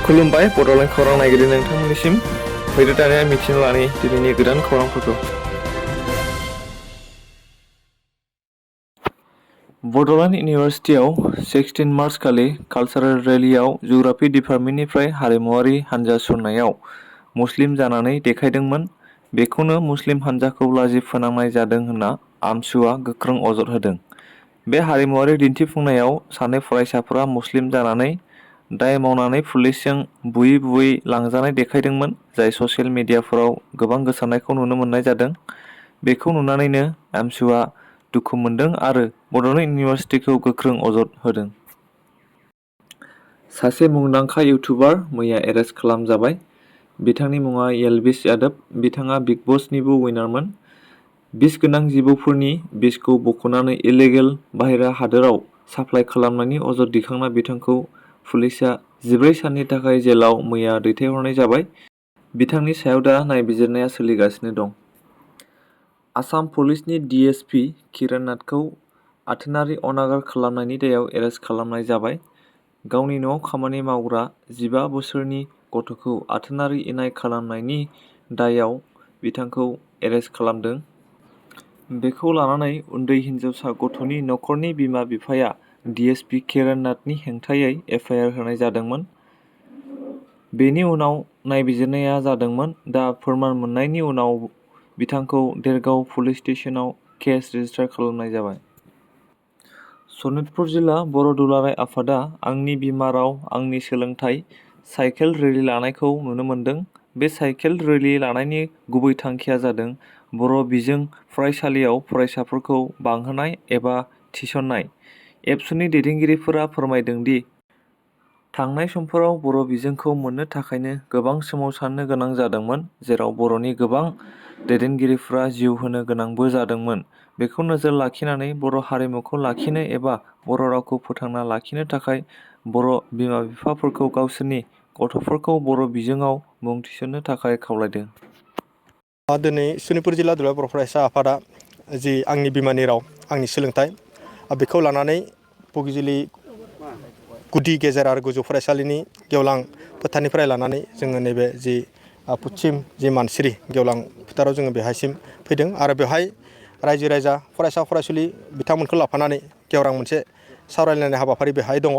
खुलुमबाय बड'लेण्ड खौरां नायगिरि नोंथांमोननिसिम फैदो दानिया मिथिनो लानि दिनैनि गोदान खौरांफोरखौ। बड'लेण्ड इउनिभार्सिटियाव 16 मार्च खालि कालचारेल रेलीआव जिअ'ग्राफि डिपार्टमेन्टनिफ्राय हारिमुआरि हानजा सुरनायाव मुस्लिम जानानै देखायदोंमोन। बेखौनो मुस्लिम हानजाखौ लाजि फोनांनाय जादों होनना आमसुआ गोख्रों अजद होदों। बे हारिमुआरि दिन्थिफुंनायाव सानै फरायसाफोरा मुस्लिम जानानै दाय मावनानै पुलिसजों बुयै बुयै लांजानाय देखायदोंमोन, जाय ससियेल मिडियाफोराव गोबां गोसारनायखौ नुनो मोननाय जादों। बेखौ नुनानैनो आमसुआ दुखु मोनदों आरो बड'लेण्ड इउनिभार्सिटिखौ गोख्रों अजद होदों। सासे मुंदांखा इउटिउबार मैया एरेस्ट खालामजाबाय। बिथांनि मुङा येल्विस यादव। बिथाङा बिग बसनिबो उइनारमोन। बिस गोनां जिबौफोरनि बिसखौ बख'नानै इलिगेल बाहेरा हादोराव साप्लाइ खालामनायनि अजद दिखांना बिथांखौ पुलिसआ 14 साननि थाखाय जेलाव मैया दैथायहरनाय जाबाय। बिथांनि सायाव दा नायबिजिरनाया सोलिगासिनो दं। आसाम पुलिसनि DSP किरण नाथखौ आथोनारि अनागार खालामनायनि दायाव एरेस्ट खालामनाय जाबाय। गावनि न'आव खामानि मावग्रा 15 बोसोरनि गथ'खौ आथोनारि इनाय खालामनायनि दायाव बिथांखौ एरेस्ट खालामदों। बेखौ लानानै उन्दै हिनजावसा गथ'नि नखरनि बिमा-बिफाया DSP किरण नाथनि हेंथायै FIR होनाय जादोंमोन। बेनि उनाव नायबिजिरनाया जादोंमोन। दा फोरमान मोननायनि उनाव बिथांखौ देरगाव पुलिस स्टेशनाव केस रेजिस्टार खालामनाय जाबाय। सनितपुर जिल्ला बर' दुलाराय आफादा आंनि बिमा राव आंनि सोलोंथाइ साइकेल रेली लानायखौ नुनो मोनदों। बे साइकेल रेली लानायनि गुबै थांखिया जादों बर' बिजों फरायसालियाव फरायसाफोरखौ बांहोनाय एबा थिसननाय। एबसुनि दैदेनगिरिफोरा फोरमायदों दि थांनाय समफोराव बर' बिजोंखौ मोननो थाखायनो गोबां सोमावसारनो गोनां जादोंमोन, जेराव बर'नि गोबां दैदेनगिरिफोरा जिउ होनो गोनांबो जादोंमोन। बेखौ नोजोर लाखिनानै बर' हारिमुखौ लाखिनो एबा बर' रावखौ फोथांना लाखिनो थाखाय बर' बिमा-बिफाफोरखौ गावसोरनि गथ'फोरखौ बर' बिजोङाव मुं थिसननो थाखाय खावलायदों। दिनै सनितपुर जिल्ला दुलाराय बर' फरायसा आफादा जि आंनि बिमानि राव आंनि सोलोंथाइ बेखौ लानानै बगिजुलि गुदि गेजेर आरो गोजौ फरायसालिनि गेवलां फोथारनिफ्राय लानानै जोङो नैबे जि पश्चिम जि मानसिरि गेवलां फोथाराव जोङो बेहायसिम फैदों आरो बेवहाय रायजो राजा फरायसा फरायसुलि बिथांमोनखौ लाफानानै गेवरां मोनसे सावरायलायनाय हाबाफारि बेहाय दङ।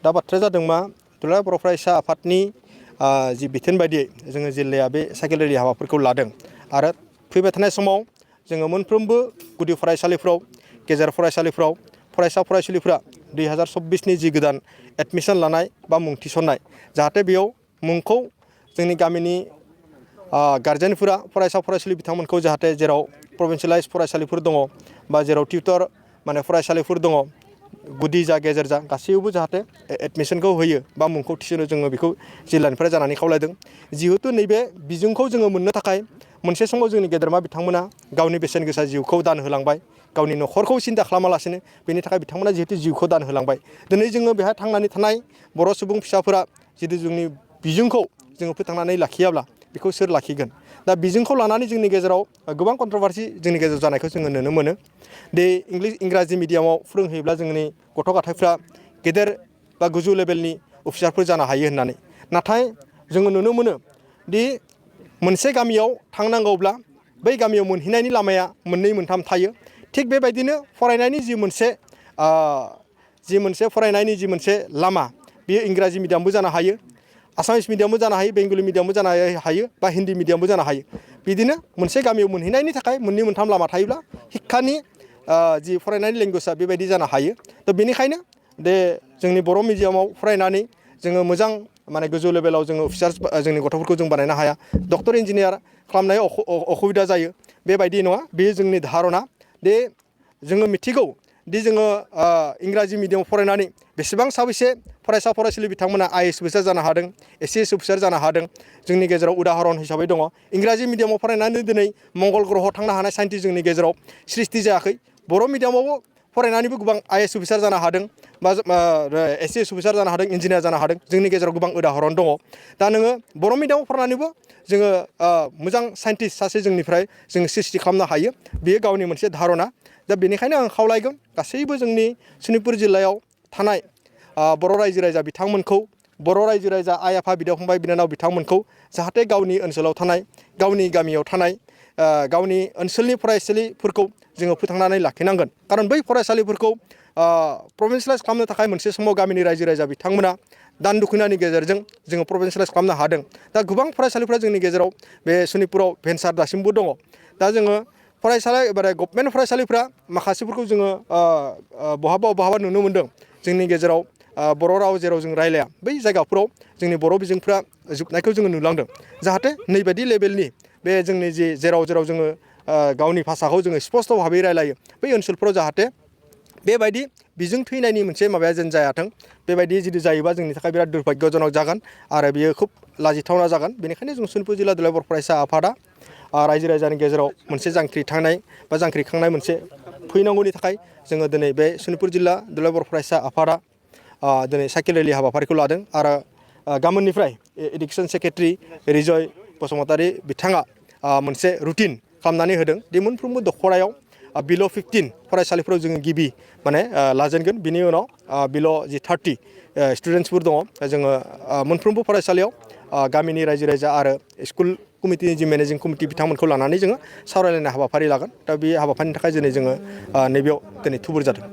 दा बाथ्राया जादों मा, दुलाराय बर' फरायसा आफादनि जि बिथोन बायदियै जोङो जिल्लाया बे साइकेल रेली हाबाफारिखौ लादों आरो फैबाय थानाय समाव जोङो मोनफ्रोमबो गुदि फरायसालिफ्राव गेजेर फरायसालिफ्राव फरायसा फरायसुलिफ्रा 2024नि जि गोदान एडमिसन लानाय बा मुं थिसननाय, जाहाथे बेयाव मुंखौ जोंनि गामिनि गार्जेनफोरा फरायसा फरायसुलि बिथांमोनखौ जाहाथे जेराव प्रभिन्सियेलाइज फरायसालिफोर दङ बा जेराव टिउटर फरायसालिफोर दङ, गुदि जा गेजेर जा गासैयावबो जाहाथे एडमिसनखौ होयो बा मुंखौ थिसनो, जोङो बेखौ जिल्लानिफ्राय जानानै खावलायदों। जिहेतु नैबे बिजोंखौ जोङो मोननो थाखाय मोनसे समाव जोंनि गेदेरमा बिथांमोना गावनि बेसेन गोसा जिउखौ दान होलांबाय, गावनि न'खरखौ सिन्था खालामालासिनो। बेनि थाखाय बिथांमोना जिहेतु जिउखौ दान होलांबाय। दिनै जोङो बेहाय थांनानै थानाय बर' सुबुं फिसाफोरा जितु जोंनि बिजोंखौ जोङो फोथांनानै लाखियाब्ला बेखौ सोर लाखिगोन? दा बिजोंखौ लानानै जोंनि गेजेराव गोबां कन्ट्रभारसि जोंनि गेजेराव जानायखौ जोङो नुनो मोनो। इंराजि मिडियामाव फोरोंहैयोब्ला जोंनि गथ' गथायफ्रा गेदेर बा गोजौ लेभेलनि अफिसारफोर जानो हायो होननानै। नाथाय जोङो नुनो मोनो दि मोनसे गामियाव थांनांगौब्ला बै गामियाव मोनहैनायनि लामाया मोननै मोनथाम थायो। थिग बेबायदिनो फरायनायनि जि मोनसे लामा, बेयो इंराजि मिडियामबो जानो हायो, आसामिस मिडियामबो जानो हायो, बेंगलि मिडियामबो जानो हायो बा हिन्दी मिडियामबो जानो हायो। बिदिनो मोनसे गामियाव मोनहैनायनि थाखाय मोननै मोनथाम लामा थायोब्ला हिक्कानि जि फरायनायनि लेंगुवेजआ बेबायदि जानो हायो। थ' बेनिखायनो जोंनि बर' मिडियामाव फरायनानै जोङो मोजां गोजौ लेभेलाव जोङो अफिसार जोंनि गथ'फोरखौ जों बानायनो हाया, डक्टर इन्जिनियार खालामनायाव असुबिदा जायो, बेबायदि नङा। बेयो जोंनि धारना। जोङो मिथिगौ दि जोङो इंराजि मिडियामाव फरायनानै बेसेबां साबैसे फरायसा फरायसुलि बिथांमोना IAS अफिसार जानो हादों, SCS अफिसार जानो हादों। जोंनि गेजेराव उदाहरन हिसाबै दङ। इंराजि मिडियामाव फरायनानै दिनै मंगल ग्रहआव थांनो हानाय साइन्टिस्ट जोंनि गेजेराव सृष्टि जायाखै। बर' मिडियामावबो फरायनानैबो गोबां IAS अफिसार जानो हादों बा SCS अफिसार जानो हादों, इन्जिनियार जानो हादों। जोंनि गेजेराव गोबां उदाहरन दङ। दा नोङो बर' मिडियामाव फरायनानैबो जोङो मोजां साइन्टिस्ट सासे जोंनिफ्राय जों सृष्टि खालामनो हायो। बेयो गावनि मोनसे धारना। दा बेनिखायनो आं खावलायगोन गासैबो जोंनि सनितपुर जिल्लायाव थानाय बर' रायजो राजा बिथांमोनखौ बर' रायजो राजा आइ आफा बिदा फंबाय बिनानाव बिथांमोनखौ जाहाथे गावनि ओनसोलाव थानाय गावनि गामियाव थानाय गावनि ओनसोलनि फरायसालिफोरखौ जोङो फोथांनानै लाखिनांगोन खारन बै फरायसालिफोरखौ प्रभिन्सियेलाइज खालामनो थाखाय मोनसे समाव गामिनि रायजो राजा बिथांमोना दान दुखुनानि गेजेरजों जोङो प्रभिन्सियेलाइज खालामनो हादों दा गोबां फरायसालिफ्रा जोंनि गेजेराव बे सनितपुराव भेन्सार दासिमबो दङ दा जोङो फरायसालि एबा गभर्नमेन्ट फरायसालिफ्रा माखासेफोरखौ जोङो बहाबा नुनो मोन्दों जोंनि गेजेराव बर' राव जेराव जों रायलाया बै जायगाफोराव जोंनि बर' बिजोंफ्रा जोबनायखौ जोङो नुलांदों जाहाथे नैबायदि लेभेलनि बे जोंनि जेराव जोङो गावनि भाषाखौ जोङो स्पस्त भाबै रायलायो बै ओनसोलफोराव जाहाथे बेबायदि बिजों थैनायनि मोनसे माबाया जेन जायाथों बेबायदि जुदि जायोबा जोंनि थाखाय बिराद दुर्भाग्यजनक जागोन आरो बियो खुब लाजिथावना जागोन बेनिखायनो जों सनितपुर जिल्ला दुलाराय बर' फरायसा आफादा रायजो राजानि गेजेराव मोनसे जांख्रिखांनाय मोनसे फैनांगौनि थाखाय जोङो दिनै बे सनितपुर जिल्ला दुलाराय बर' फरायसा आफादा दिनै साइकेल रेलि हाबाफारिखौ लादों आरो गाबोननिफ्राय एडुकेसन सेक्रेटारि रिजय बसुमतारी बिथाङा मोनसे रुटिन खालामनानै होदों दि मोनफ्रोमबो दख'रायाव बिल' 15 फरायसालिफोराव जोङो गिबि माने लाजेनगोन बिनि उनाव बिल' जि 30 स्टुडेन्टसफोर दङ जोङो मोनफ्रोमबो फरायसालियाव गामिनि रायजो राजा आरो स्कुल कमिटिनि जि मेनेजिं कमिटि बिथांमोनखौ लानानै जोङो सावरायलायनाय हाबाफारि लागोन दा बे हाबाफारिनि थाखाय दिनै जोङो नैबेयाव दिनै थुबुर जादों